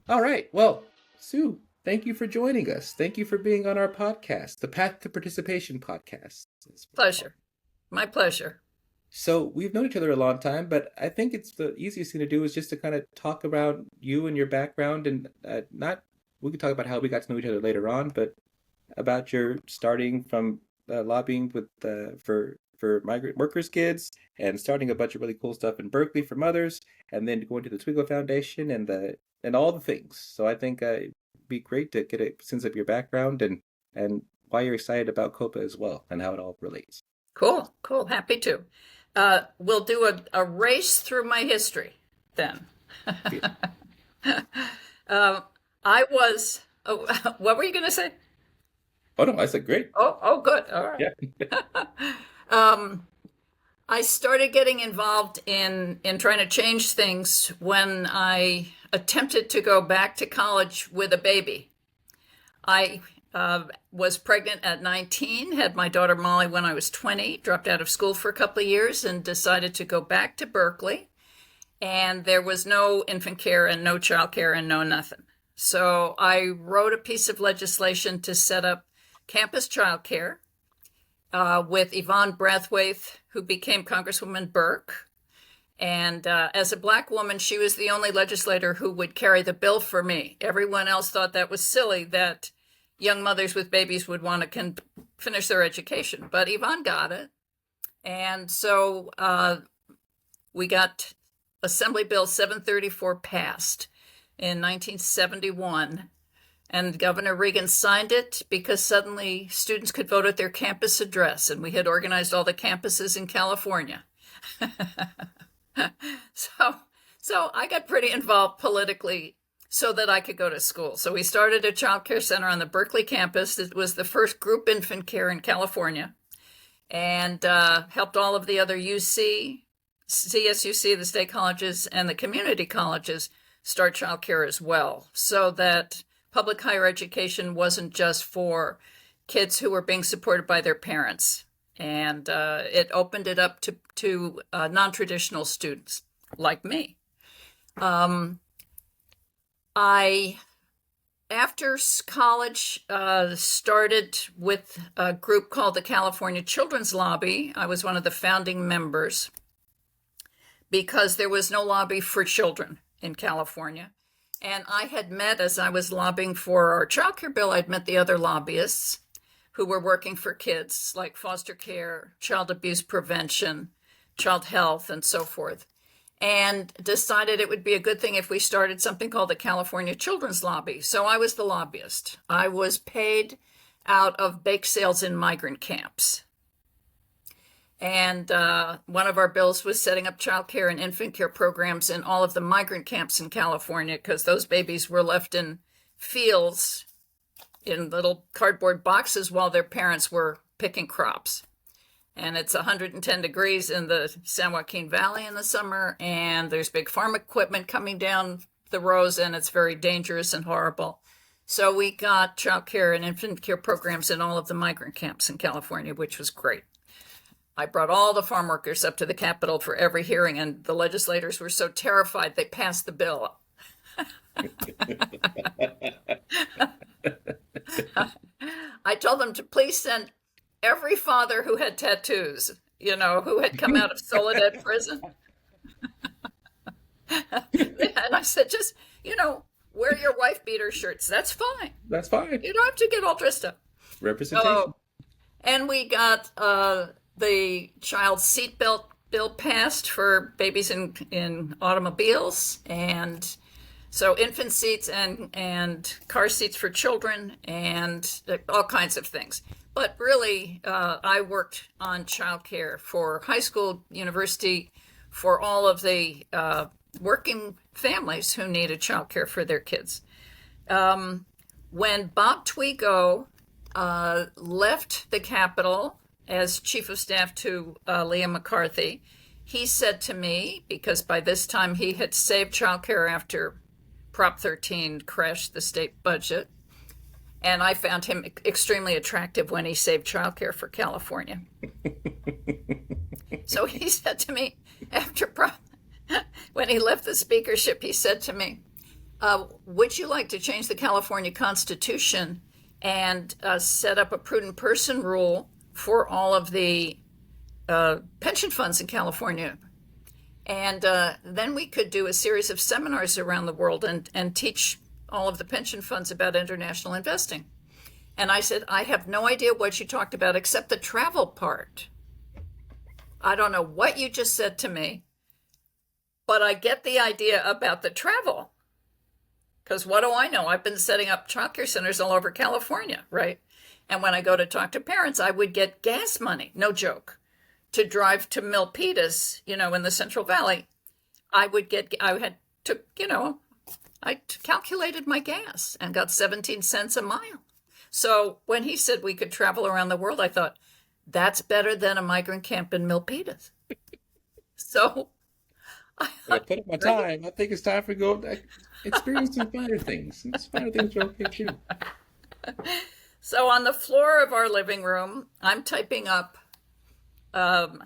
All right. Well, Sue, thank you for joining us. Thank you for being on our podcast, the Path to Participation podcast. Is what it's called. Pleasure. My pleasure. So we've known each other a long time, but I think it's the easiest thing to do is just to kind of talk about you and your background, and not. We can talk about how we got to know each other later on, but about your starting from lobbying with for migrant workers' kids and starting a bunch of really cool stuff in Berkeley for mothers, and then going to the Twigo Foundation and all the things. So I think it'd be great to get a sense of your background and why you're excited about COPA as well and how it all relates. Cool, cool. Happy to. We'll do a race through my history then. Yeah. um, I was, oh, what were you going to say? Oh no, I said great. Oh, good. All right. Yeah. Um, I started getting involved in trying to change things when I attempted to go back to college with a baby. I was pregnant at 19, had my daughter Molly when I was 20, dropped out of school for a couple of years, and decided to go back to Berkeley. And there was no infant care and no child care and no nothing. So I wrote a piece of legislation to set up campus child care with Yvonne Brathwaite, who became Congresswoman Burke. And as a black woman, she was the only legislator who would carry the bill for me. Everyone else thought that was silly that young mothers with babies would want to finish their education. But Yvonne got it. And so we got Assembly Bill 734 passed in 1971. And Governor Reagan signed it because suddenly students could vote at their campus address. And we had organized all the campuses in California. So, so I got pretty involved politically so that I could go to school. So we started a child care center on the Berkeley campus. It was the first group infant care in California, and helped all of the other UC, CSUC, the state colleges, and the community colleges start child care as well, so that public higher education wasn't just for kids who were being supported by their parents. And it opened it up to non-traditional students like me. Um, I, after college, started with a group called the California Children's Lobby. I was one of the founding members because there was no lobby for children in California. And I had met, as I was lobbying for our child care bill, I'd met the other lobbyists who were working for kids, like foster care, child abuse prevention, child health, and so forth, and decided it would be a good thing if we started something called the California Children's Lobby. So I was the lobbyist. I was paid out of bake sales in migrant camps. And one of our bills was setting up child care and infant care programs in all of the migrant camps in California, because those babies were left in fields in little cardboard boxes while their parents were picking crops. And it's 110 degrees in the San Joaquin Valley in the summer, and there's big farm equipment coming down the rows, and it's very dangerous and horrible. So we got child care and infant care programs in all of the migrant camps in California, which was great. I brought all the farm workers up to the Capitol for every hearing, and the legislators were so terrified they passed the bill. I told them to please send every father who had tattoos, who had come out of Soledad prison. And I said, just, wear your wife beater shirts. That's fine. That's fine. You don't have to get all dressed up. Representation. And we got the child seatbelt bill passed for babies in automobiles, and so infant seats and car seats for children, and all kinds of things. But really, I worked on childcare for high school, university, for all of the working families who needed childcare for their kids. When Bob Toigo left the Capitol as chief of staff to Leah McCarthy, he said to me, because by this time he had saved childcare after Prop 13 crashed the state budget, and I found him extremely attractive when he saved childcare for California. So he said to me, when he left the speakership, he said to me, Would you like to change the California Constitution and set up a prudent person rule for all of the pension funds in California? And then we could do a series of seminars around the world and teach all of the pension funds about international investing. And I said, I have no idea what you talked about except the travel part. I don't know what you just said to me, but I get the idea about the travel. Because what do I know? I've been setting up childcare centers all over California, right? And when I go to talk to parents, I would get gas money, no joke, to drive to Milpitas, in the Central Valley. I calculated my gas and got 17 cents a mile. So when he said we could travel around the world, I thought, that's better than a migrant camp in Milpitas. So I I put up my time. I think it's time for go experience some finer things. And finer things are okay too. So on the floor of our living room, I'm typing up um,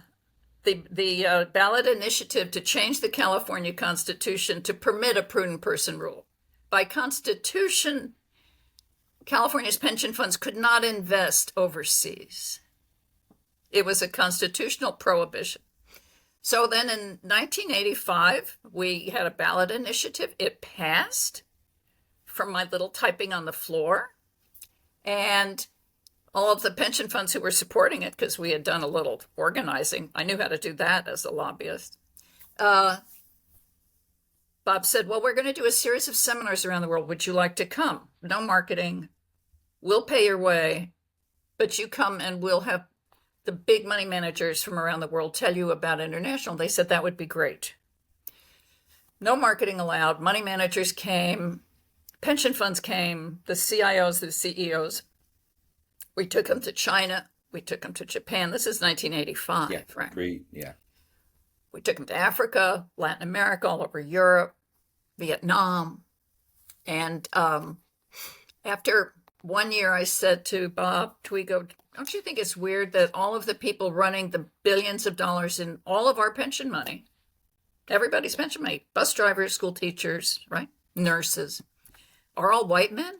the ballot initiative to change the California Constitution to permit a prudent person rule. By Constitution, California's pension funds could not invest overseas. It was a constitutional prohibition. So then in 1985, we had a ballot initiative. It passed from my little typing on the floor. And all of the pension funds who were supporting it, because we had done a little organizing, I knew how to do that as a lobbyist. Uh, Bob said, well, we're going to do a series of seminars around the world. Would you like to come? No marketing. We'll pay your way, but you come and we'll have the big money managers from around the world tell you about international. They said that would be great. No marketing allowed. Money managers came, pension funds came, the CIOs, the CEOs. We took them to China. We took them to Japan. This is 1985, Yeah, right? great. Yeah. We took them to Africa, Latin America, all over Europe, Vietnam. And after 1 year, I said to Bob Toigo, don't you think it's weird that all of the people running the billions of dollars in all of our pension money, everybody's pension money, bus drivers, school teachers, right, nurses, are all white men?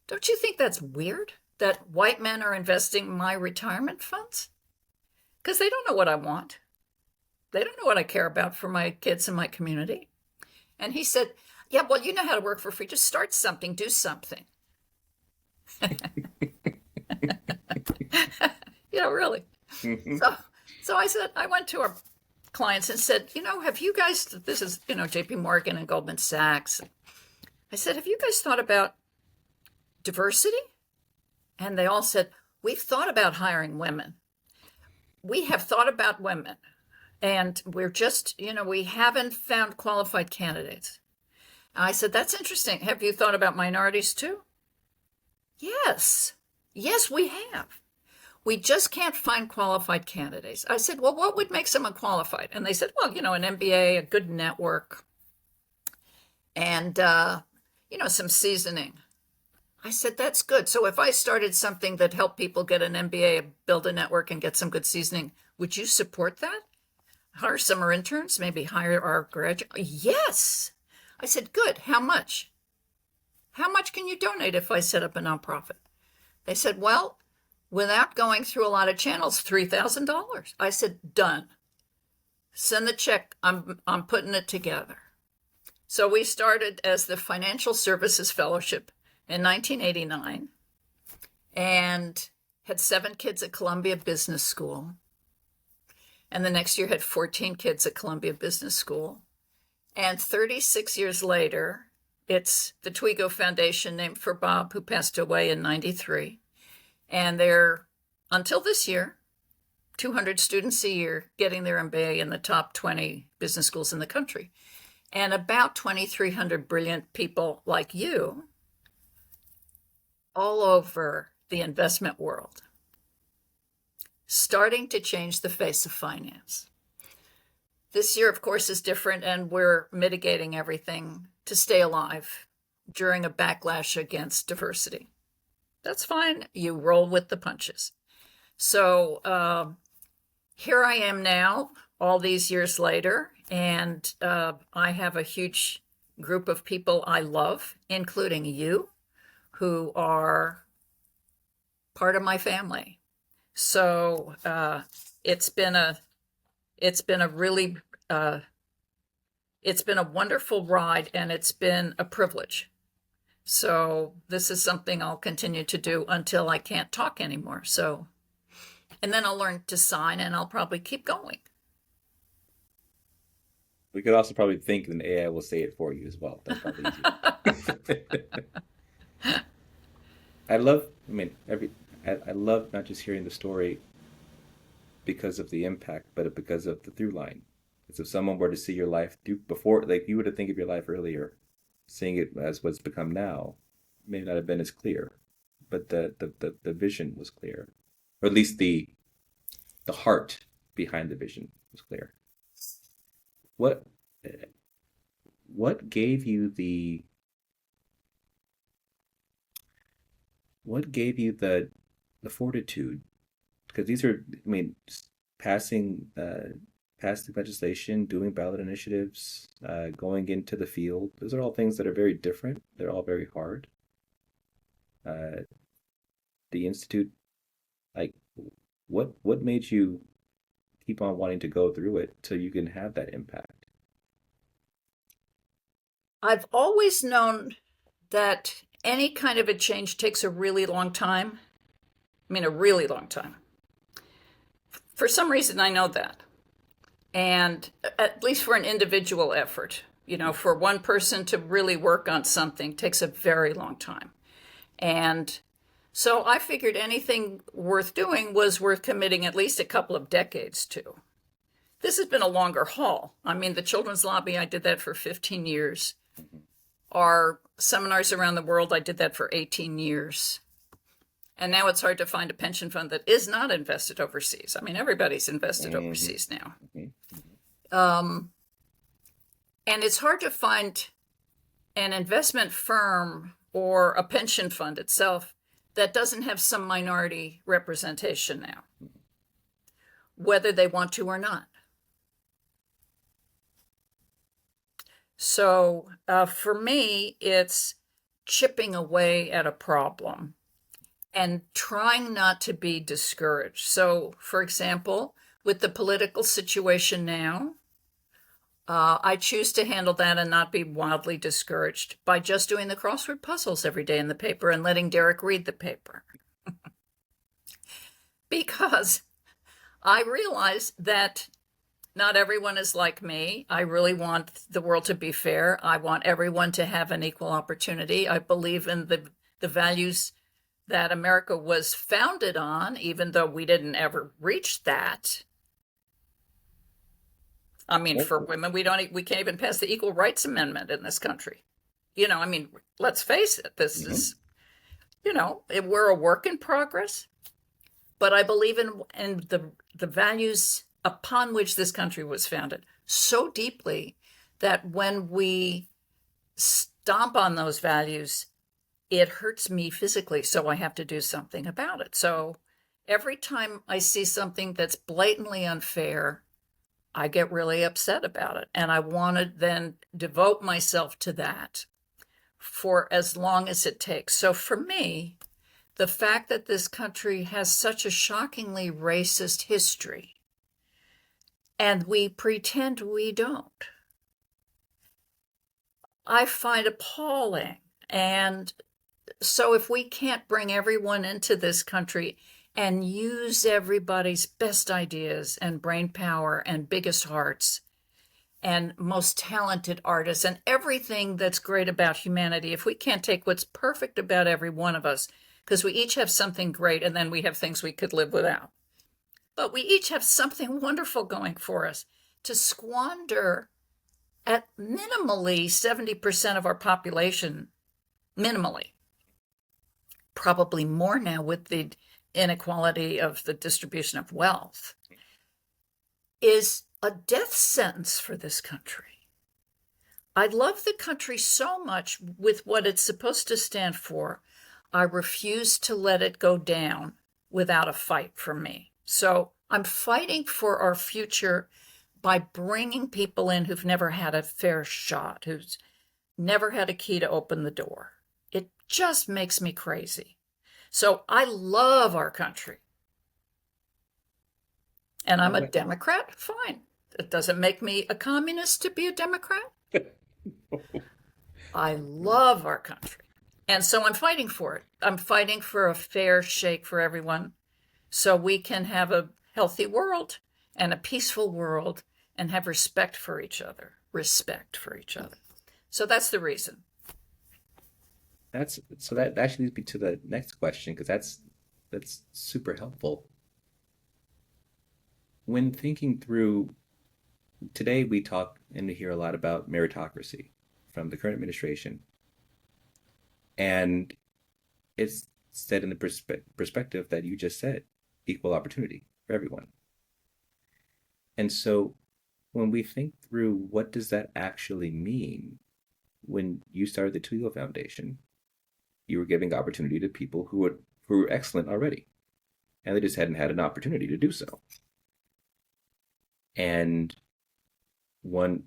Don't you think that's weird that white men are investing my retirement funds? Because they don't know what I want. They don't know what I care about for my kids and my community. And he said, yeah, well, you know how to work for free. Just start something, do something. Really. Hmm. So I said, I went to our clients and said, have you guys, this is, JP Morgan and Goldman Sachs. I said, have you guys thought about diversity? And they all said, we've thought about hiring women. We have thought about women. And we're just, we haven't found qualified candidates. I said, that's interesting. Have you thought about minorities too? Yes. Yes, we have. We just can't find qualified candidates. I said, well, what would make someone qualified? And they said, well, an MBA, a good network, and, some seasoning. I said, that's good. So if I started something that helped people get an MBA, build a network, and get some good seasoning, would you support that? Hire summer interns, maybe hire our graduate? Yes. I said, good. How much? How much can you donate if I set up a nonprofit? They said, well, without going through a lot of channels, $3,000. I said, done. Send the check. I'm putting it together. So we started as the Financial Services Fellowship in 1989 and had 7 kids at Columbia Business School. And the next year had 14 kids at Columbia Business School. And 36 years later, it's the Toigo Foundation, named for Bob, who passed away in 93. And they're, until this year, 200 students a year getting their MBA in the top 20 business schools in the country. And about 2,300 brilliant people like you all over the investment world, starting to change the face of finance. This year, of course, is different, and we're mitigating everything to stay alive during a backlash against diversity. That's fine. You roll with the punches. So here I am now, all these years later, and I have a huge group of people I love, including you, who are part of my family. So it's been a it's been a really it's been a wonderful ride, and it's been a privilege. So this is something I'll continue to do until I can't talk anymore. So, and then I'll learn to sign, and I'll probably keep going. We could also probably think an AI will say it for you as well. That's probably easier. I mean, I love not just hearing the story because of the impact, but because of the through line. Because if someone were to see your life before, like you were to think of your life earlier, seeing it as what's become now, may not have been as clear, but the vision was clear, or at least the heart behind the vision was clear. What what gave you the fortitude? Because these are, I mean, passing passing legislation, doing ballot initiatives, going into the field. Those are all things that are very different. They're all very hard. Uh, the institute, like, what made you keep on wanting to go through it so you can have that impact? I've always known that any kind of a change takes a really long time. I mean, a really long time. For some reason, I know that. And at least for an individual effort, for one person to really work on something takes a very long time. And so I figured anything worth doing was worth committing at least a couple of decades to. This has been a longer haul. I mean, the Children's Lobby, I did that for 15 years. Our seminars around the world, I did that for 18 years. And now it's hard to find a pension fund that is not invested overseas. I mean, everybody's invested overseas now. And it's hard to find an investment firm or a pension fund itself that doesn't have some minority representation now, whether they want to or not. So for me, it's chipping away at a problem and trying not to be discouraged. So, for example, with the political situation now, I choose to handle that and not be wildly discouraged by just doing the crossword puzzles every day in the paper and letting Derek read the paper. Because I realize that not everyone is like me. I really want the world to be fair. I want everyone to have an equal opportunity. I believe in the values that America was founded on, even though we didn't ever reach that. I mean, for women, we can't even pass the Equal Rights Amendment in this country. I mean, let's face it, this is, we're a work in progress, but I believe in the values upon which this country was founded so deeply that when we stomp on those values, it hurts me physically, so I have to do something about it. So every time I see something that's blatantly unfair, I get really upset about it. And I want to then devote myself to that for as long as it takes. So for me, the fact that this country has such a shockingly racist history, and we pretend we don't, I find appalling. And so if we can't bring everyone into this country and use everybody's best ideas and brain power and biggest hearts and most talented artists and everything that's great about humanity, if we can't take what's perfect about every one of us, because we each have something great and then we have things we could live without, but we each have something wonderful going for us, to squander at minimally 70% of our population, minimally, probably more now with the inequality of the distribution of wealth, is a death sentence for this country. I love the country so much with what it's supposed to stand for. I refuse to let it go down without a fight from me. So I'm fighting for our future by bringing people in who've never had a fair shot, who's never had a key to open the door. It just makes me crazy. So I love our country. And I'm a Democrat? Fine. It doesn't make me a communist to be a Democrat. I love our country. And so I'm fighting for it. I'm fighting for a fair shake for everyone so we can have a healthy world and a peaceful world and have respect for each other. Respect for each other. So that's the reason. That actually leads me to the next question because that's super helpful. When thinking through today, we talk and we hear a lot about meritocracy from the current administration, and it's said in the perspective that you just said, equal opportunity for everyone. And so when we think through what does that actually mean, when you started the Toigo Foundation, you were giving opportunity to people who were excellent already, and they just hadn't had an opportunity to do so. And one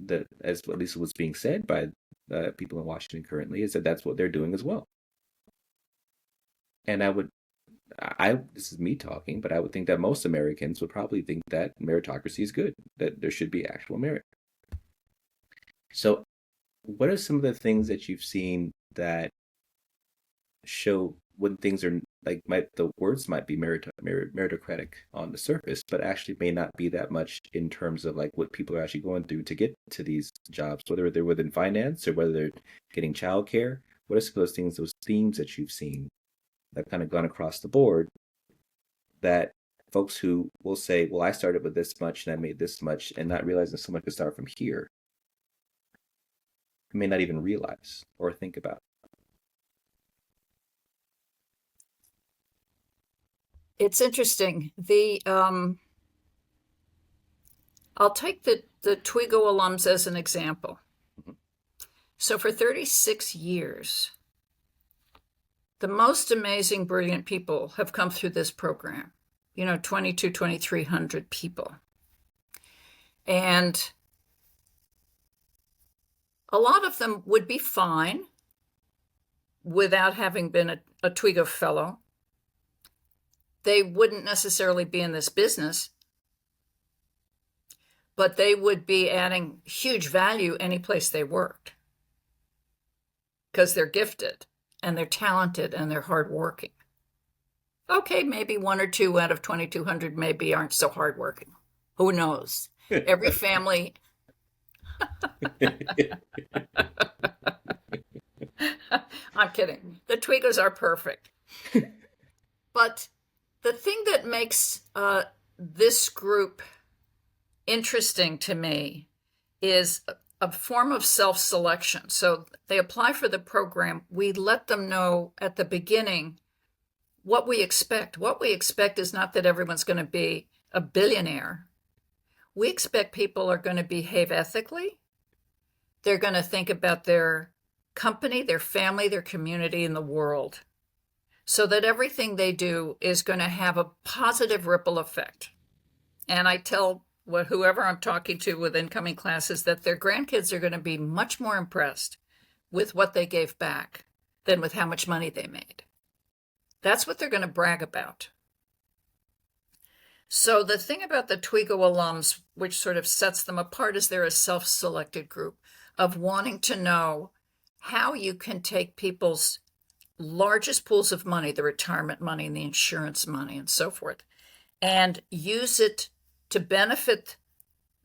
that, as at least was being said by people in Washington currently, is that that's what they're doing as well. And this is me talking, but I would think that most Americans would probably think that meritocracy is good, that there should be actual merit. So, what are some of the things that you've seen that show when things are like the words might be meritocratic on the surface, but actually may not be that much in terms of like what people are actually going through to get to these jobs, whether they're within finance or whether they're getting childcare? What are some of those things, those themes that you've seen that have kind of gone across the board that folks who will say, well, I started with this much and I made this much, and not realizing someone could start from here, may not even realize or think about? It's interesting. I'll take the Toigo alums as an example. Mhm. So for 36 years, the most amazing, brilliant people have come through this program. 2,300 people. And a lot of them would be fine without having been a Toigo fellow. They wouldn't necessarily be in this business, but they would be adding huge value any place they worked because they're gifted and they're talented and they're hardworking. Okay, maybe one or two out of 2,200 maybe aren't so hardworking. Who knows? Every family. I'm kidding. The Toigos are perfect. But the thing that makes this group interesting to me is a form of self-selection. So they apply for the program. We let them know at the beginning what we expect. What we expect is not that everyone's going to be a billionaire. We expect people are going to behave ethically. They're going to think about their company, their family, their community, and the world, so that everything they do is going to have a positive ripple effect. And I tell whoever I'm talking to with incoming classes that their grandkids are going to be much more impressed with what they gave back than with how much money they made. That's what they're going to brag about. So the thing about the Toigo alums, which sort of sets them apart, is they're a self-selected group of wanting to know how you can take people's largest pools of money, the retirement money and the insurance money and so forth, and use it to benefit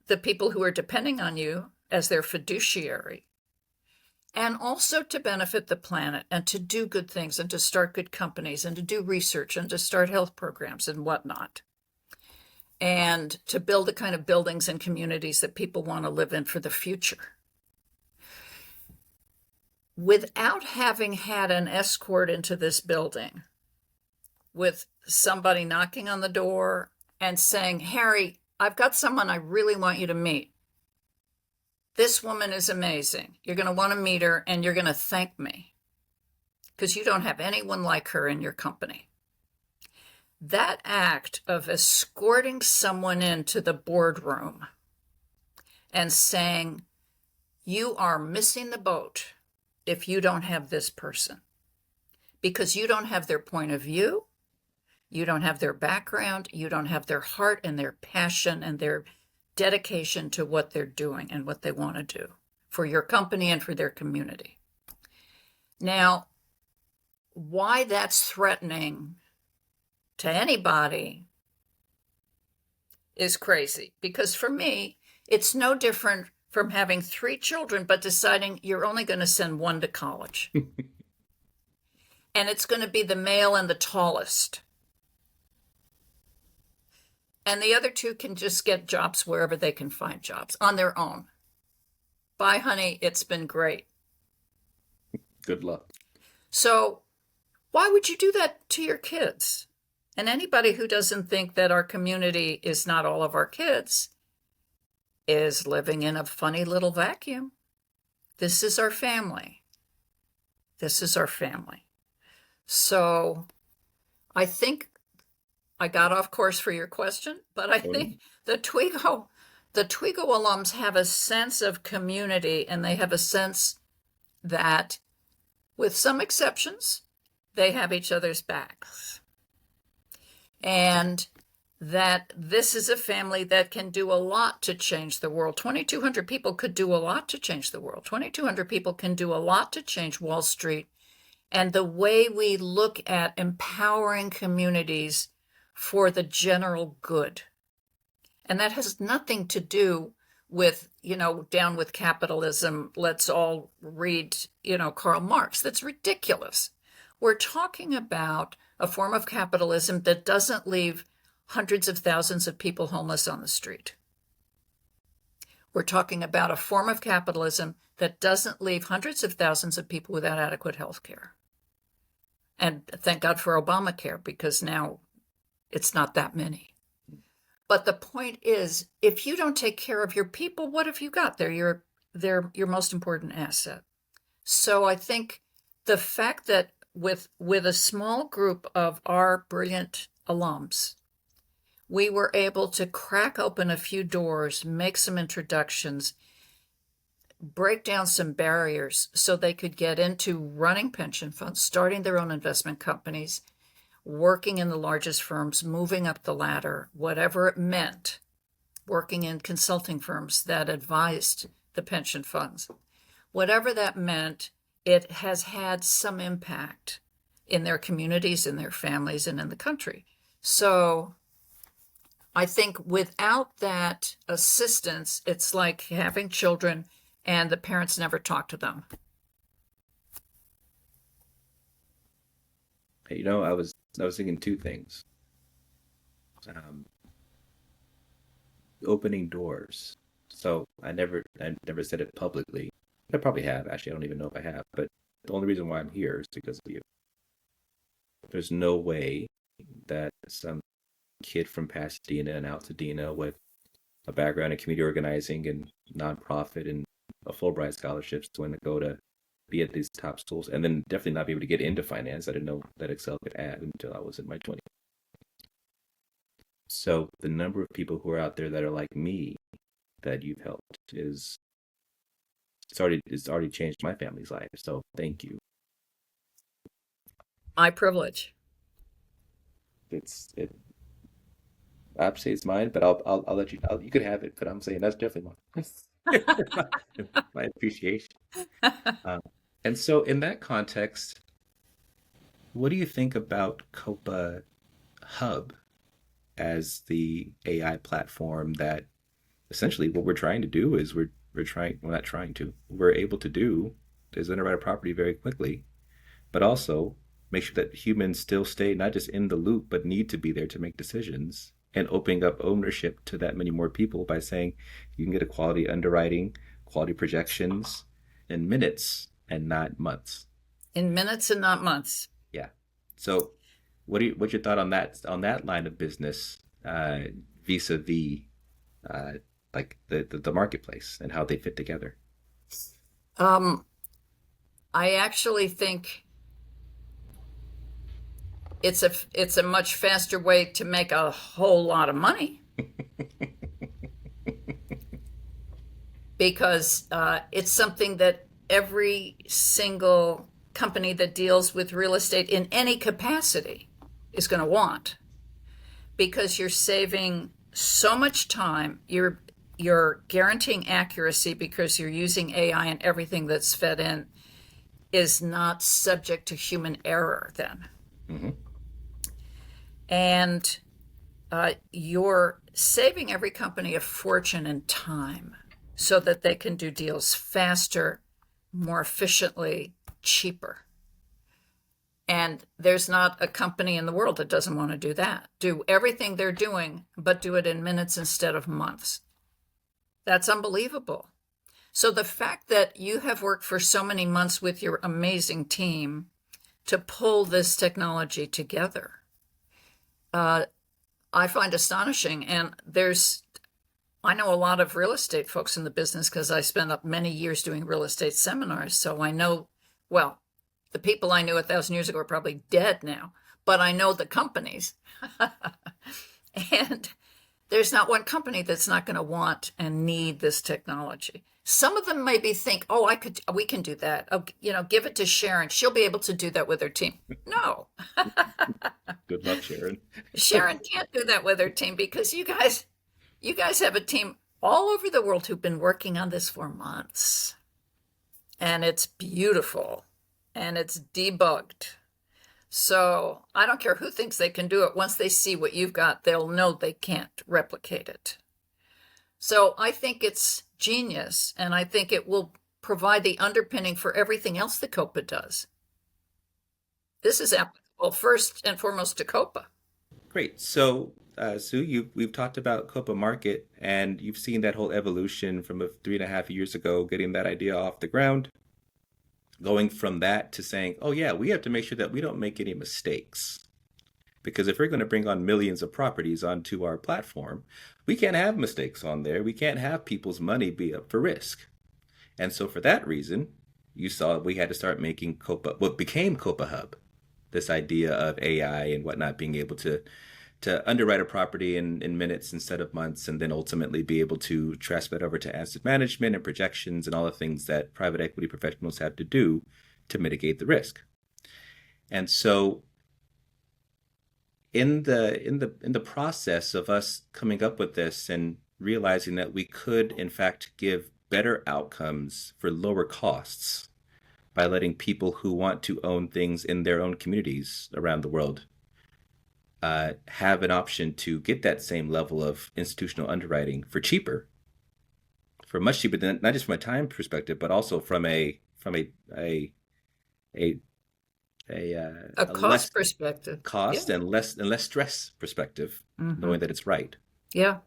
the people who are depending on you as their fiduciary, and also to benefit the planet and to do good things and to start good companies and to do research and to start health programs and whatnot, and to build the kind of buildings and communities that people want to live in for the future. Without having had an escort into this building, with somebody knocking on the door and saying, Harry, I've got someone I really want you to meet. This woman is amazing. You're going to want to meet her and you're going to thank me because you don't have anyone like her in your company. That act of escorting someone into the boardroom and saying, You are missing the boat if you don't have this person, because you don't have their point of view, you don't have their background, you don't have their heart and their passion and their dedication to what they're doing and what they want to do for your company and for their community. Now, why that's threatening to anybody is crazy, because for me, it's no different from having 3 children, but deciding you're only going to send one to college. And it's going to be the male and the tallest. And the other 2 can just get jobs wherever they can find jobs on their own. Bye, honey. It's been great. Good luck. So why would you do that to your kids? And anybody who doesn't think that our community is not all of our kids is living in a funny little vacuum. This is our family. This is our family. So I think I got off course for your question, but I think the Toigo alums have a sense of community, and they have a sense that, with some exceptions, they have each other's backs. And that this is a family that can do a lot to change the world. 2,200 people could do a lot to change the world. 2,200 people can do a lot to change Wall Street. And the way we look at empowering communities for the general good. And that has nothing to do with, down with capitalism, let's all read, Karl Marx. That's ridiculous. We're talking about a form of capitalism that doesn't leave hundreds of thousands of people homeless on the street. We're talking about a form of capitalism that doesn't leave hundreds of thousands of people without adequate health care. And thank God for Obamacare, because now it's not that many. But the point is, if you don't take care of your people, what have you got? They're your most important asset. So I think the fact that with a small group of our brilliant alums, we were able to crack open a few doors, make some introductions, break down some barriers so they could get into running pension funds, starting their own investment companies, working in the largest firms, moving up the ladder, whatever it meant, working in consulting firms that advised the pension funds. Whatever that meant, it has had some impact in their communities, in their families, and in the country. So I think without that assistance, it's like having children and the parents never talk to them. I was thinking 2 things. Opening doors. So I never said it publicly. I probably have, actually. I don't even know if I have. But the only reason why I'm here is because of you. There's no way that some kid from Pasadena and Altadena with a background in community organizing and nonprofit and a Fulbright scholarship is going to go to be at these top schools and then definitely not be able to get into finance. I didn't know that Excel could add until I was in my 20s. So the number of people who are out there that are like me that you've helped it's already changed my family's life. So thank you. My privilege. It I'd say it's mine, but I'll let you. You could have it, but I'm saying that's definitely mine. My appreciation. Um, and so, in that context, what do you think about Copa Hub as the AI platform that essentially what we're trying to do is we're not trying to, we're able to do is underwrite a property very quickly, but also make sure that humans still stay not just in the loop, but need to be there to make decisions and opening up ownership to that many more people by saying you can get a quality underwriting, quality projections in minutes and not months. In minutes and not months. Yeah. So what's your thought on that line of business vis-a-vis like the marketplace and how they fit together? I actually think it's a much faster way to make a whole lot of money. because it's something that every single company that deals with real estate in any capacity is going to want, because you're saving so much time. You're guaranteeing accuracy because you're using AI, and everything that's fed in is not subject to human error then. Hmm. And you're saving every company a fortune in time so that they can do deals faster, more efficiently, cheaper. And there's not a company in the world that doesn't want to do that. Do everything they're doing, but do it in minutes instead of months. That's unbelievable. So the fact that you have worked for so many months with your amazing team to pull this technology together, I find astonishing. And I know a lot of real estate folks in the business because I spent up many years doing real estate seminars. So I know, well, the people I knew 1,000 years ago are probably dead now, but I know the companies. And there's not one company that's not going to want and need this technology. Some of them maybe think, oh, we can do that. Oh, give it to Sharon. She'll be able to do that with her team. No, Good luck, Sharon. Sharon can't do that with her team because you guys have a team all over the world who've been working on this for months. And it's beautiful and it's debugged. So I don't care who thinks they can do it. Once they see what you've got, they'll know they can't replicate it. So I think it's genius, and I think it will provide the underpinning for everything else that COPA does. This is applicable first and foremost to COPA. Great. So, Sue, we've talked about Copa Market, and you've seen that whole evolution from 3.5 years ago, getting that idea off the ground, going from that to saying, oh, yeah, we have to make sure that we don't make any mistakes. Because if we're going to bring on millions of properties onto our platform, we can't have mistakes on there. We can't have people's money be up for risk. And so for that reason, you saw we had to start making Copa, what became Copa Hub, this idea of AI and whatnot, being able to underwrite a property in minutes instead of months, and then ultimately be able to transfer that over to asset management and projections and all the things that private equity professionals have to do to mitigate the risk. And so in the process of us coming up with this and realizing that we could in fact give better outcomes for lower costs by letting people who want to own things in their own communities around the world have an option to get that same level of institutional underwriting for cheaper, for much cheaper than, not just from a time perspective, but also from a a a A a cost less perspective. cost Yeah. and less stress perspective, Mm-hmm. knowing that it's right. Yeah.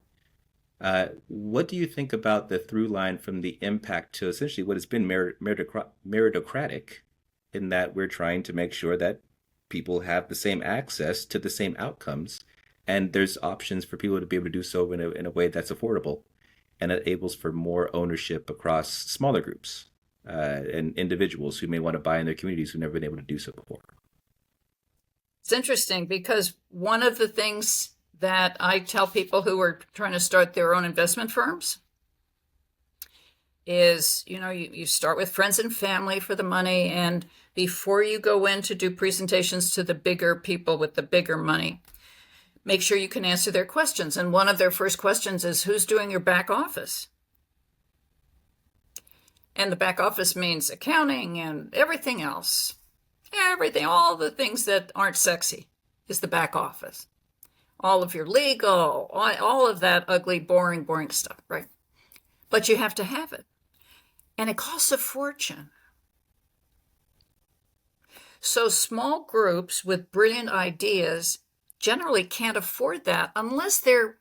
What do you think about the through line from the impact to essentially what has been meritocratic, in that we're trying to make sure that people have the same access to the same outcomes, and there's options for people to be able to do so in a way that's affordable and enables for more ownership across smaller groups and individuals who may want to buy in their communities who've never been able to do so before. It's interesting because one of the things that I tell people who are trying to start their own investment firms is, you start with friends and family for the money. And before you go in to do presentations to the bigger people with the bigger money, make sure you can answer their questions. And one of their first questions is, who's doing your back office? And the back office means accounting and everything else. Everything, all the things that aren't sexy is the back office. All of your legal, all of that ugly, boring stuff, right? But you have to have it. And it costs a fortune. So small groups with brilliant ideas generally can't afford that unless they're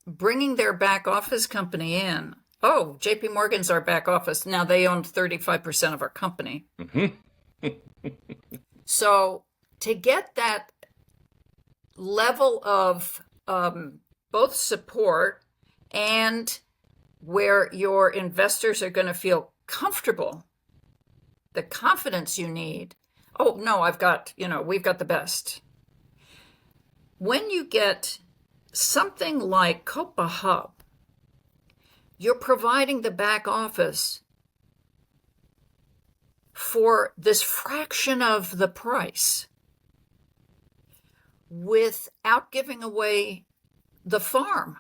bringing their back office company in. Oh, JP Morgan's our back office. Now they own 35% of our company. Mm-hmm. So to get that level of both support and where your investors are going to feel comfortable, the confidence you need. Oh, no, we've got the best. When you get something like Copa Hub, You're providing the back office for this fraction of the price without giving away the farm.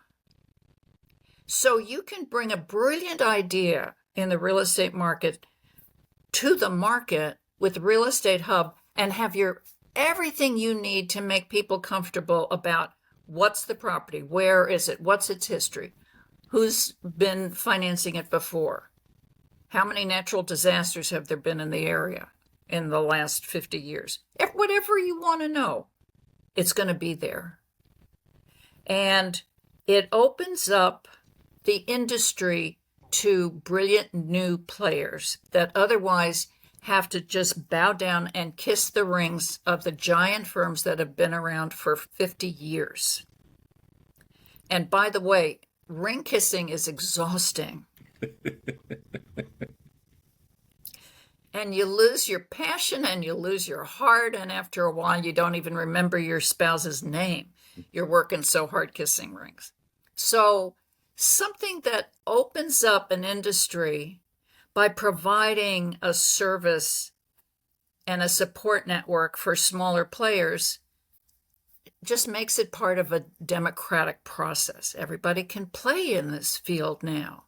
So you can bring a brilliant idea in the real estate market to the market with Real Estate Hub and have your everything you need to make people comfortable about what's the property, where is it, what's its history, who's been financing it before, how many natural disasters have there been in the area in the last 50 years. Whatever you want to know, it's going to be there. And it opens up the industry to brilliant new players that otherwise have to just bow down and kiss the rings of the giant firms that have been around for 50 years. And by the way, ring kissing is exhausting. And you lose your passion and you lose your heart. And after a while, you don't even remember your spouse's name. You're working so hard kissing rings. So something that opens up an industry by providing a service and a support network for smaller players just makes it part of a democratic process. Everybody can play in this field now.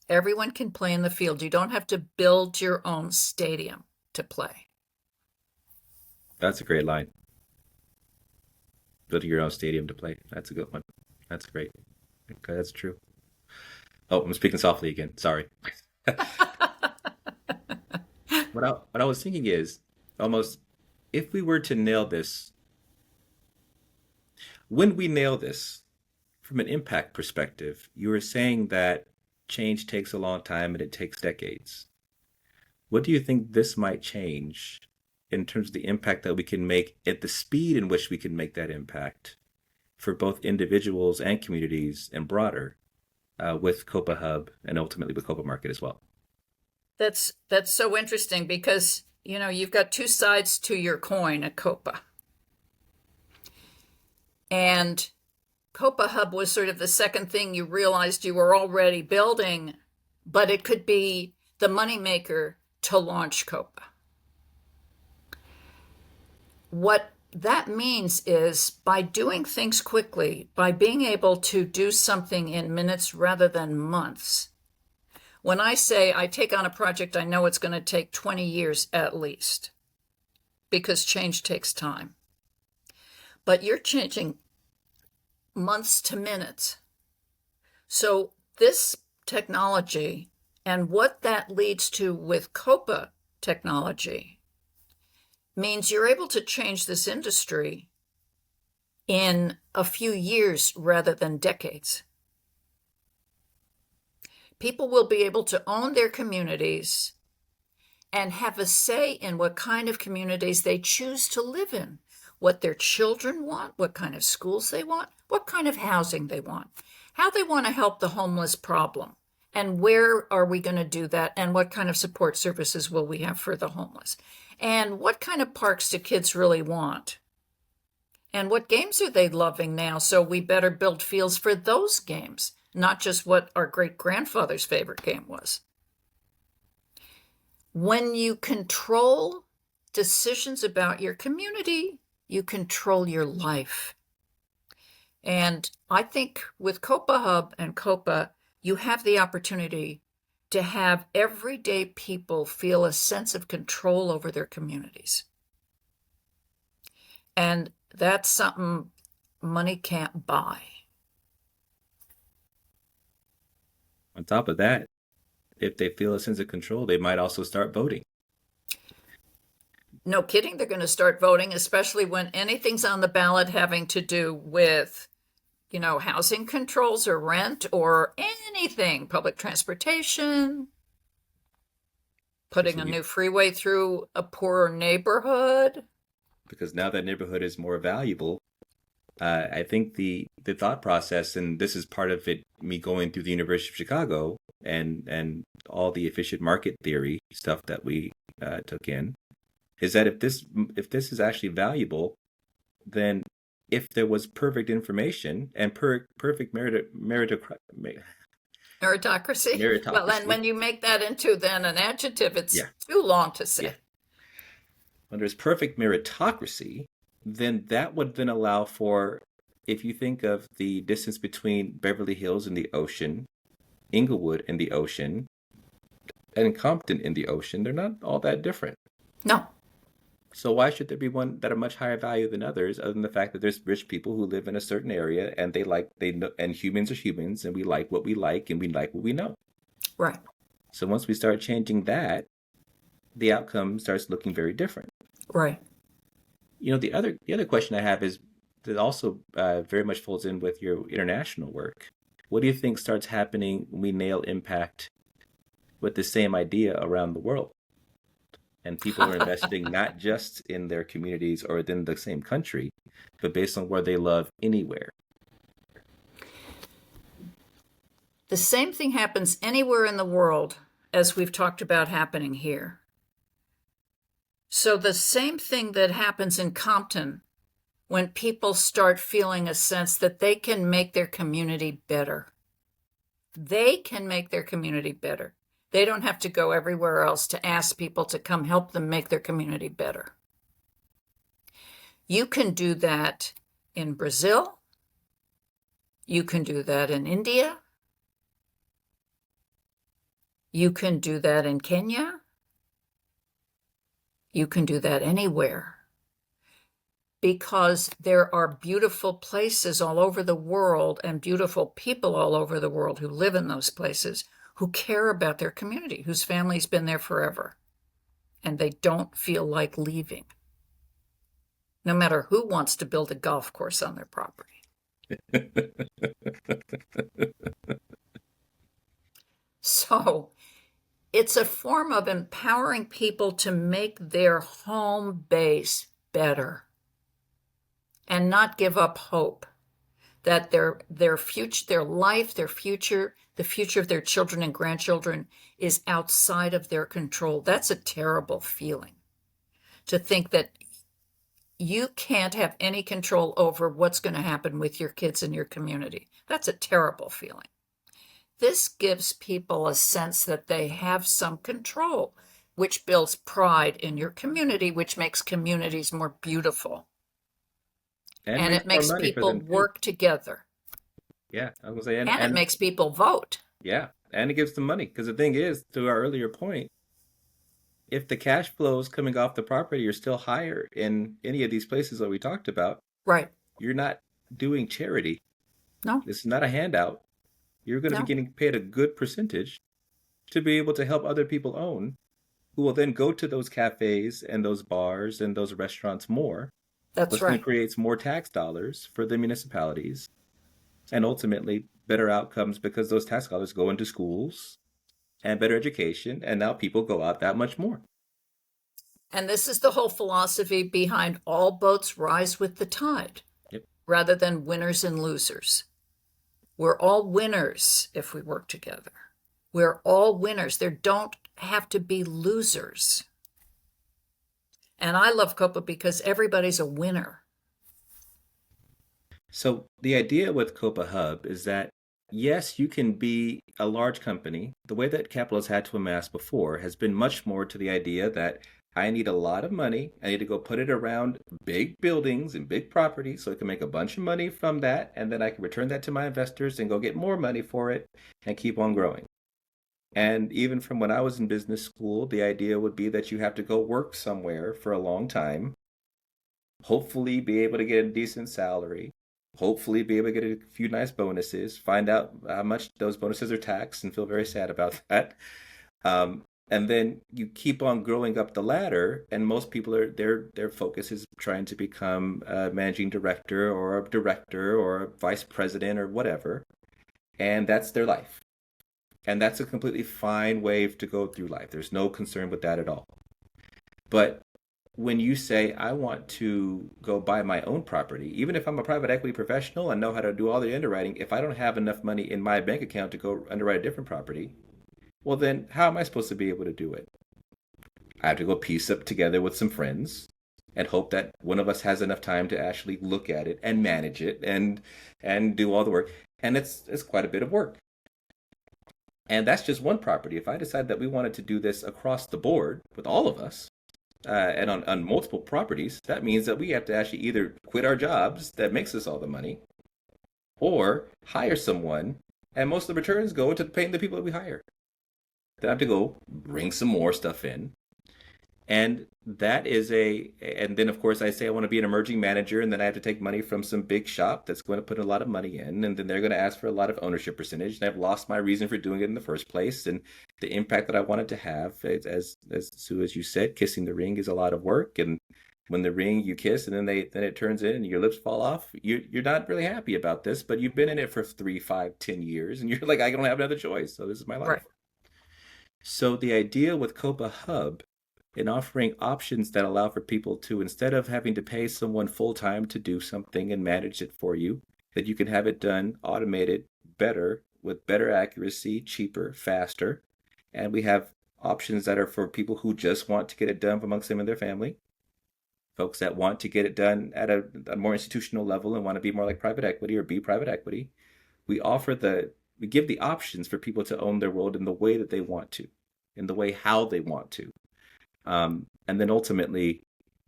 Everyone can play in the field. You don't have to build your own stadium to play. That's a great line. Building your own stadium to play. That's a good one. That's great. Okay, that's true. Oh, I'm speaking softly again. Sorry. What I was thinking is almost if we were to nail this, when we nail this from an impact perspective, you were saying that change takes a long time and it takes decades. What do you think this might change in terms of the impact that we can make at the speed in which we can make that impact for both individuals and communities and broader with Copa Hub and ultimately with Copa Market as well? That's so interesting because, you know, you've got two sides to your coin at Copa. And Copa Hub was sort of the second thing you realized you were already building, but it could be the moneymaker to launch Copa. What that means is by doing things quickly, by being able to do something in minutes rather than months. When I say I take on a project, I know it's going to take 20 years at least because change takes time. But you're changing months to minutes. So this technology and what that leads to with Copa technology means you're able to change this industry in a few years rather than decades. People will be able to own their communities and have a say in what kind of communities they choose to live in, what their children want, what kind of schools they want, what kind of housing they want, how they want to help the homeless problem, and where are we going to do that, and what kind of support services will we have for the homeless, and what kind of parks do kids really want, and what games are they loving now, so we better build fields for those games, not just what our great-grandfather's favorite game was. When you control decisions about your community, you control your life. And I think with Copa Hub and Copa, you have the opportunity to have everyday people feel a sense of control over their communities. And that's something money can't buy. On top of that, if they feel a sense of control, they might also start voting. No kidding, they're going to start voting, especially when anything's on the ballot having to do with, you know, housing controls or rent or anything, public transportation, putting a new freeway through a poorer neighborhood. Because now that neighborhood is more valuable, I think the thought process, and this is part of it, me going through the University of Chicago and all the efficient market theory stuff that we took in, is that if this is actually valuable, then if there was perfect information and perfect Meritocracy. Well, and Meritocracy. when you make that into then an adjective, it's Yeah, too long to yeah. say. When there's perfect meritocracy, then that would then allow for, if you think of the distance between Beverly Hills and the ocean, Inglewood and the ocean, and Compton in the ocean, they're not all that different. No, So why should there be one that are much higher value than others, other than the fact that there's rich people who live in a certain area and they know, and humans are humans and we like what we like and we like what we know. right, So once we start changing that, the outcome starts looking very different. right. The other question I have is that also very much folds in with your international work. What do you think starts happening when we nail impact with the same idea around the world? And people are investing not just in their communities or within the same country, but based on where they love anywhere. The same thing happens anywhere in the world as we've talked about happening here. So the same thing that happens in Compton when people start feeling a sense that they can make their community better. They can make their community better. They don't have to go everywhere else to ask people to come help them make their community better. You can do that in Brazil. You can do that in India. You can do that in Kenya. You can do that anywhere. Because there are beautiful places all over the world and beautiful people all over the world who live in those places who care about their community, whose family's been there forever, and they don't feel like leaving, no matter who wants to build a golf course on their property. So it's a form of empowering people to make their home base better and not give up hope that their future, their life, their future, the future of their children and grandchildren is outside of their control. That's a terrible feeling, to think that you can't have any control over what's going to happen with your kids in your community. That's a terrible feeling. This gives people a sense that they have some control, which builds pride in your community, which makes communities more beautiful. And And makes it more makes money for people them too. work together. Yeah, I was gonna say, And it makes people vote. yeah, and it gives them money because the thing is, to our earlier point, if the cash flows coming off the property are still higher in any of these places that we talked about, Right. you're not doing charity. No, This is not a handout. You're going to be no, getting paid a good percentage to be able to help other people own, who will then go to those cafes and those bars and those restaurants more, that's which then right. creates more tax dollars for the municipalities and ultimately better outcomes because those tax dollars go into schools and better education, and now people go out that much more. And this is the whole philosophy behind all boats rise with the tide, Yep. rather than winners and losers. We're all winners if we work together. We're all winners. There don't have to be losers. And I love COPA because everybody's a winner. So the idea with Copa Hub is that yes, you can be a large company. The way that capital has had to amass before has been much more to the idea that I need a lot of money. I need to go put it around big buildings and big properties so I can make a bunch of money from that, and then I can return that to my investors and go get more money for it and keep on growing. And even from when I was in business school, the idea would be that you have to go work somewhere for a long time, hopefully be able to get a decent salary, hopefully be able to get a few nice bonuses, find out how much those bonuses are taxed and feel very sad about that. And then you keep on growing up the ladder, and most people are their focus is trying to become a managing director or a vice president or whatever, and that's their life. And that's a completely fine way to go through life. There's no concern with that at all. But when you say, I want to go buy my own property, even if I'm a private equity professional and know how to do all the underwriting, if I don't have enough money in my bank account to go underwrite a different property, well, then how am I supposed to be able to do it? I have to go piece up together with some friends and hope that one of us has enough time to actually look at it and manage it and do all the work. And it's quite a bit of work. And that's just one property. If I decide that we wanted to do this across the board with all of us, and on multiple properties, that means that we have to actually either quit our jobs that makes us all the money or hire someone. And most of the returns go into paying the people that we hire. Then I have to go bring some more stuff in. And that is and then of course I say I want to be an emerging manager, and then I have to take money from some big shop that's going to put a lot of money in, and then they're going to ask for a lot of ownership percentage, and I've lost my reason for doing it in the first place, and the impact that I wanted to have, as Sue, as you said, kissing the ring is a lot of work, and when the ring you kiss and then it turns in and your lips fall off, you're not really happy about this, but you've been in it for 3, 5, 10 years, and you're like, I don't have another choice, so this is my Right. life. So the idea with Copa Hub in offering options that allow for people to, instead of having to pay someone full time to do something and manage it for you, that you can have it done automated, better, with better accuracy, cheaper, faster. And we have options that are for people who just want to get it done amongst them and their family, folks that want to get it done at a more institutional level and want to be more like private equity or be private equity. We offer we give the options for people to own their world in the way that they want to, in the way how they want to. And then ultimately,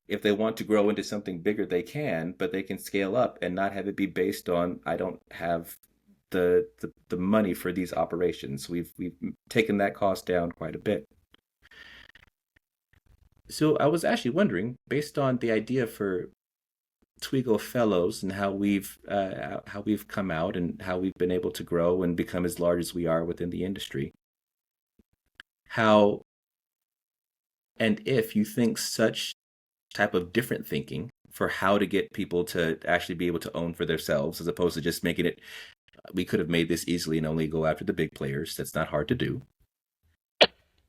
if they want to grow into something bigger, they can, but they can scale up and not have it be based on, I don't have the money for these operations. We've taken that cost down quite a bit. So I was actually wondering, based on the idea for Toigo Fellows and how we've come out and how we've been able to grow and become as large as we are within the industry, how and if you think such type of different thinking for how to get people to actually be able to own for themselves, as opposed to just making it, we could have made this easily and only go after the big players. That's not hard to do.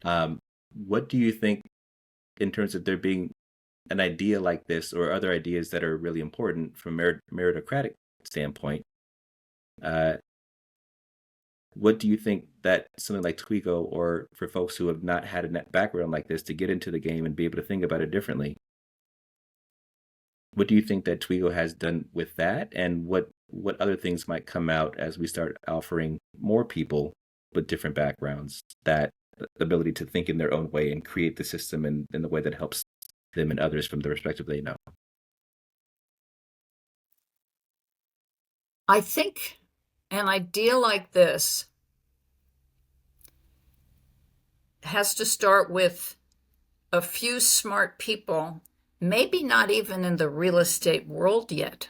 What do you think in terms of there being an idea like this or other ideas that are really important from a meritocratic standpoint? Uh, what do you think that something like Twigo, or for folks who have not had a net background like this to get into the game and be able to think about it differently, what do you think that Twigo has done with that, and what other things might come out as we start offering more people with different backgrounds that ability to think in their own way and create the system in the way that helps them and others from the perspective they know? I think an idea like this has to start with a few smart people, maybe not even in the real estate world yet.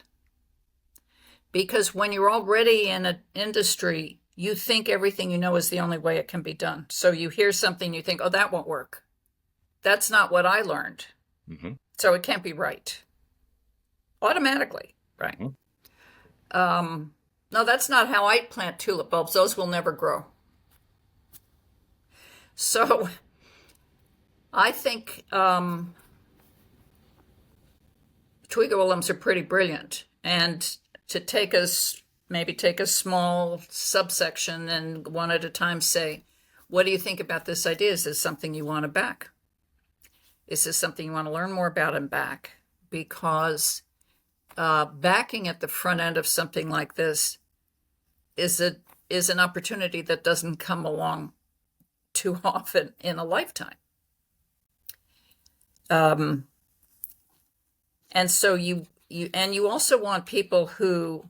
Because when you're already in an industry, you think everything you know is the only way it can be done. So you hear something, you think, oh, that won't work. That's not what I learned. Mm-hmm. So it can't be right. Automatically, right? Mm-hmm. No, that's not how I plant tulip bulbs. Those will never grow. So I think Twiga alums are pretty brilliant. And to maybe take a small subsection and one at a time say, what do you think about this idea? Is this something you want to back? Is this something you want to learn more about and back? Because backing at the front end of something like this is an opportunity that doesn't come along too often in a lifetime. And so you also want people who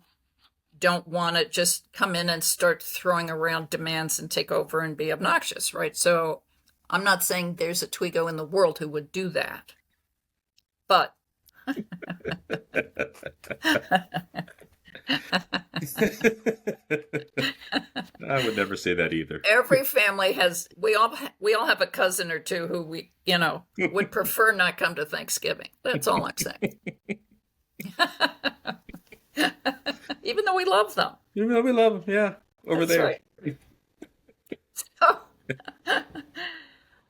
don't want to just come in and start throwing around demands and take over and be obnoxious, right? So I'm not saying there's a Twigo in the world who would do that, but I would never say that either. every family has, we all have a cousin or two who would prefer not come to Thanksgiving. That's all I'm saying. Even though we love them. You know, we love them, yeah. Over That's there. Right.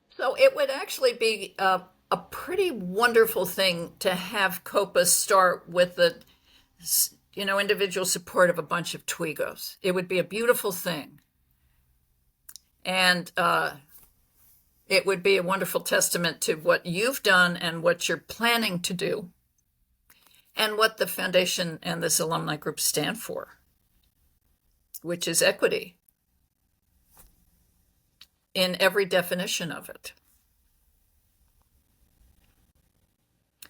So it would actually be a pretty wonderful thing to have COPA start with the individual support of a bunch of Twigos. It would be a beautiful thing. And it would be a wonderful testament to what you've done and what you're planning to do and what the foundation and this alumni group stand for, which is equity. in every definition of it.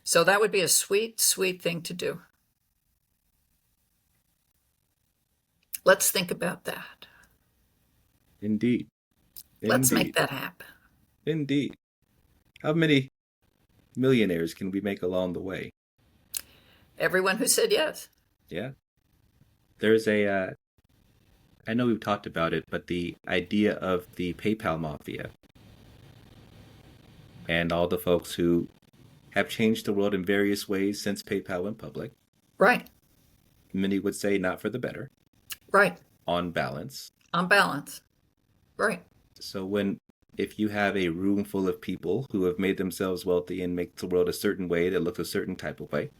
So that would be a sweet, sweet thing to do. Let's think about that. Indeed. Let's make Indeed. that happen. Indeed. How many millionaires can we make along the way? Everyone who said yes. Yeah. There's I know we've talked about it, but the idea of the PayPal mafia and all the folks who have changed the world in various ways since PayPal went public. Right, Many would say not for the better, right. on balance. On balance. Right. So if you have a room full of people who have made themselves wealthy and make the world a certain way that looks a certain type of way,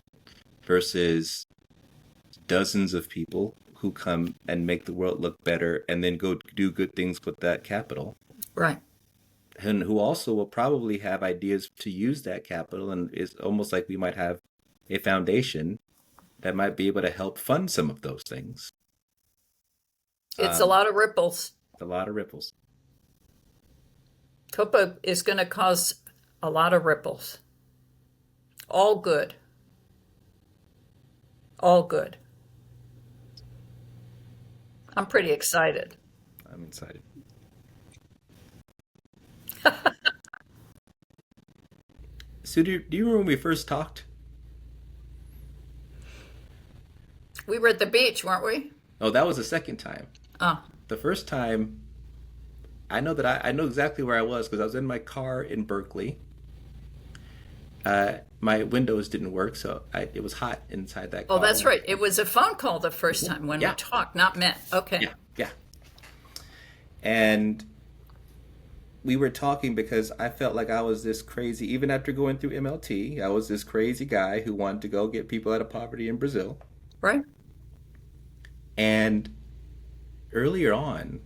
versus dozens of people who come and make the world look better and then go do good things with that capital, Right. and who also will probably have ideas to use that capital, and it's almost like we might have a foundation that might be able to help fund some of those things. It's a lot of ripples. A lot of ripples. COPA is going to cause a lot of ripples. All good. All good. I'm pretty excited. I'm excited. So do you remember when we first talked? We were at the beach, weren't we? Oh, that was the second time. Oh, The first time, I know that I know exactly where I was because I was in my car in Berkeley. My windows didn't work, so it was hot inside that oh, car. that's right. It was a phone call the first time when we Yeah, talked, not met. Okay. yeah, yeah. And we were talking because I felt like I was this crazy, even after going through MLT, I was this crazy guy who wanted to go get people out of poverty in Brazil. Right. And earlier on,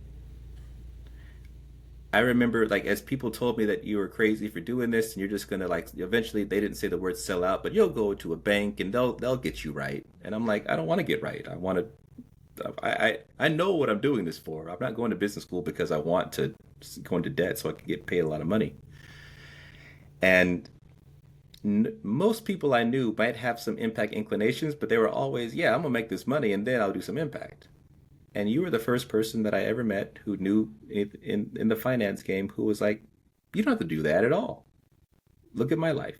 I remember like as people told me that you were crazy for doing this and you're just gonna like eventually they didn't say the word sell out, but you'll go to a bank and they'll get you right. And I'm like, I don't want to get right. I know what I'm doing this for. I'm not going to business school because I want to go into debt so I can get paid a lot of money. And most people I knew might have some impact inclinations, but they were always, yeah, I'm gonna make this money and then I'll do some impact. And you were the first person that I ever met who knew in the finance game who was like, you don't have to do that at all. Look at my life.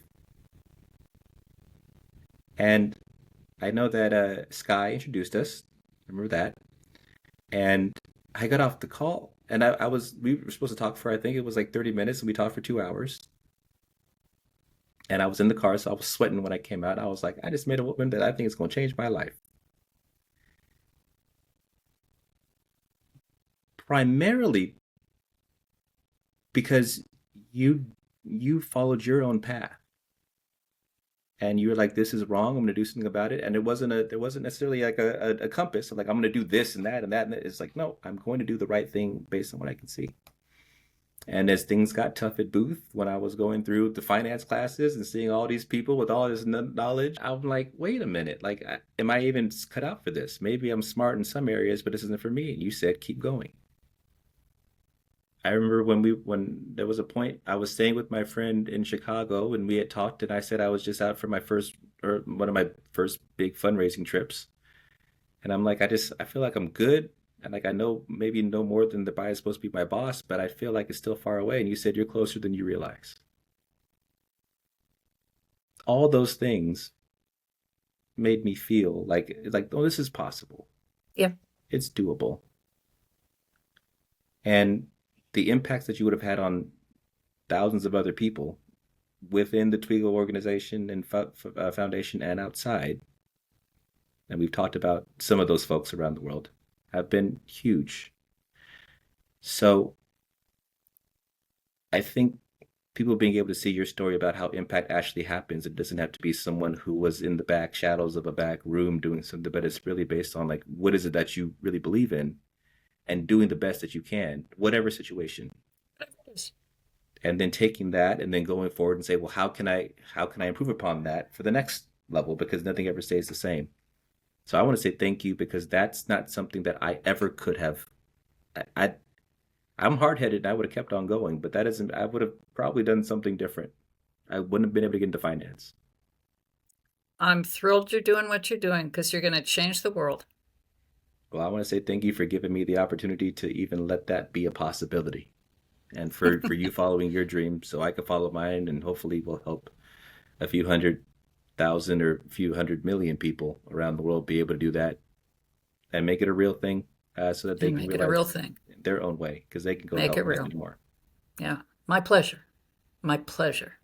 And I know that Sky introduced us. Remember that? And I got off the call and we were supposed to talk for, I think it was like 30 minutes and we talked for 2 hours. And I was in the car, so I was sweating when I came out. I was like, I just met a woman that I think is going to change my life. Primarily because you you followed your own path and you were like, this is wrong, I'm going to do something about it. And there wasn't necessarily like a compass of like I'm going to do this and that and that, and it's like, no, I'm going to do the right thing based on what I can see. And as things got tough at Booth, when I was going through the finance classes and seeing all these people with all this knowledge, I'm like, wait a minute, like, am I even cut out for this? Maybe I'm smart in some areas, but this isn't for me. And you said, keep going. I remember when there was a point I was staying with my friend in Chicago and we had talked and I said I was just out for my first or one of my first big fundraising trips. And I'm like, I feel like I'm good. And like I know maybe no more than the guy is supposed to be my boss, but I feel like it's still far away. And you said you're closer than you realize. All those things made me feel like oh, this is possible. Yeah. It's doable. And the impacts that you would have had on thousands of other people within the Toigo organization and foundation and outside, and we've talked about some of those folks around the world, have been huge. So I think people being able to see your story about how impact actually happens, it doesn't have to be someone who was in the back shadows of a back room doing something, but it's really based on like, what is it that you really believe in and doing the best that you can, whatever situation. And then taking that and then going forward and say, well, how can I improve upon that for the next level? Because nothing ever stays the same. So I want to say thank you because that's not something that I ever could have. I I'm hard headed and I would have kept on going, but that isn't, I would have probably done something different. I wouldn't have been able to get into finance. I'm thrilled you're doing what you're doing because you're going to change the world. Well, I want to say thank you for giving me the opportunity to even let that be a possibility, and for you following your dream so I could follow mine, and hopefully we'll help a few 100,000 or a few 100 million people around the world be able to do that and make it a real thing, so that they And can make it a realize real thing. their own way because they can go Make it help real. many more. Yeah. My pleasure. My pleasure.